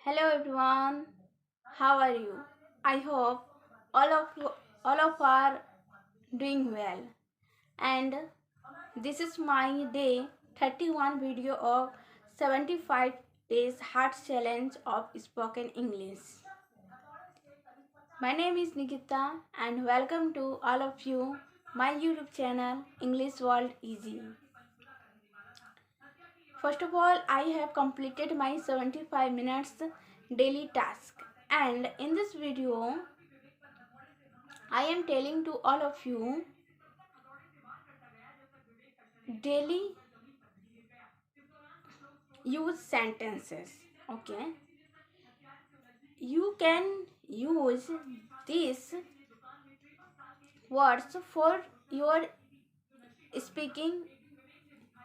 Hello everyone, how are you? I hope all of are doing well. And this is my day 31 video of 75 days hard challenge of spoken English. My name is Nikita and welcome to all of you my YouTube channel English World Easy. First of all, I have completed my 75 minutes daily task, and in this video I am telling to all of you daily use sentences. Okay, you can use these words for your speaking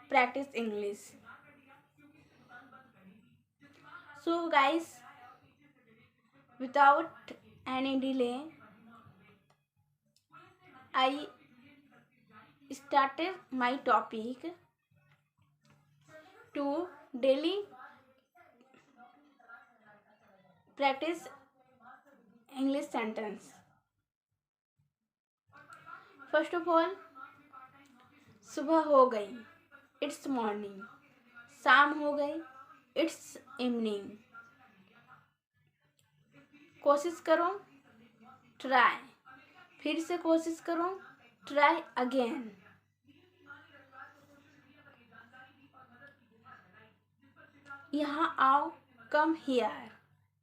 practice English. So guys, without any delay, I started my topic to daily practice English sentence. First of all, सुबह हो गई, it's morning. शाम हो गई, it's evening. कोशिश करो, try. फिर से कोशिश करो, ट्राई अगेन. यहाँ आओ, कम हियर.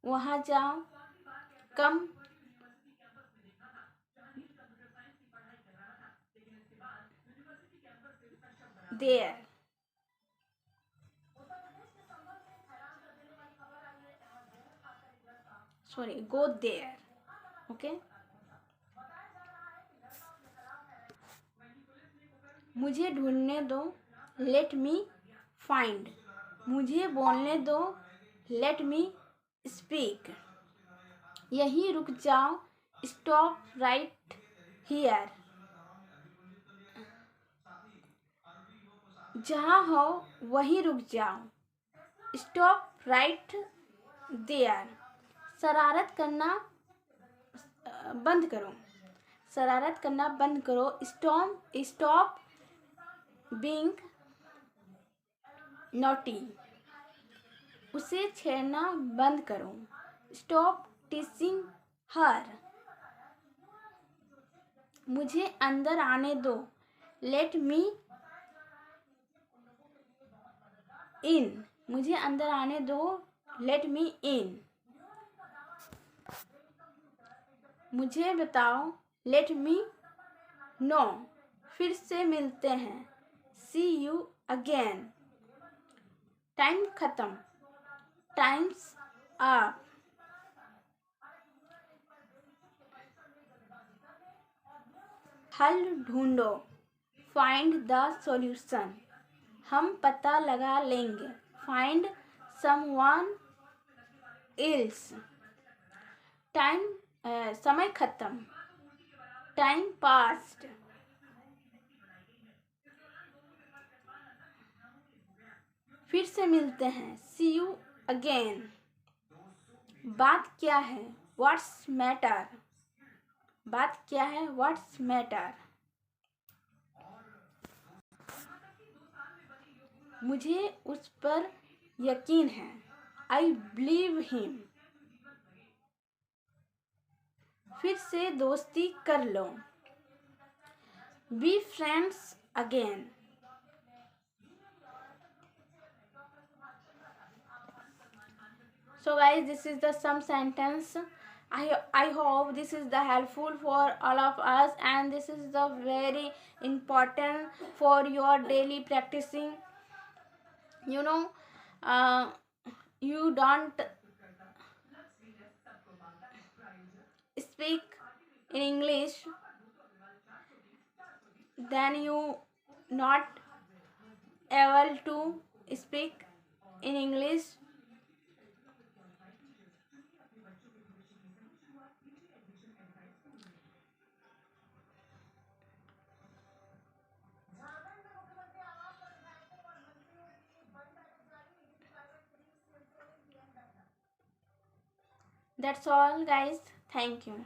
वहाँ जाओ, come there. Sorry, go there. Okay. मुझे ढूंढने दो, लेट मी फाइंड. मुझे बोलने दो, लेट मी स्पीक. यहीं रुक जाओ, स्टॉप राइट हियर. जहाँ हो वहीं रुक जाओ, स्टॉप राइट देयर. शरारत करना बंद करो. शरारत करना बंद करो. Stop being naughty. उसे छेड़ना बंद करो. स्टॉप टीचिंग हर. मुझे अंदर आने दो, लेट मी इन. मुझे अंदर आने दो, लेट मी इन. मुझे बताओ, लेट मी नो. फिर से मिलते हैं, सी यू अगेन. टाइम खत्म, टाइम्स अप. हल ढूंढो, फाइंड द सॉल्यूशन. हम पता लगा लेंगे, फाइंड समवन एल्स. टाइम समय खत्म, टाइम पास्ट. फिर से मिलते हैं, सी यू अगेन. बात क्या है, व्हाट्स मैटर. बात क्या है, व्हाट्स मैटर. मुझे उस पर यकीन है, आई बिलीव हिम. फिर से दोस्ती कर लो, be friends again. So guys, this is the some sentence. I hope this is the helpful for all of us, and this is the very important for your daily practicing. You know, you don't speak in English, then you not able to speak in English. That's all, guys. Thank you.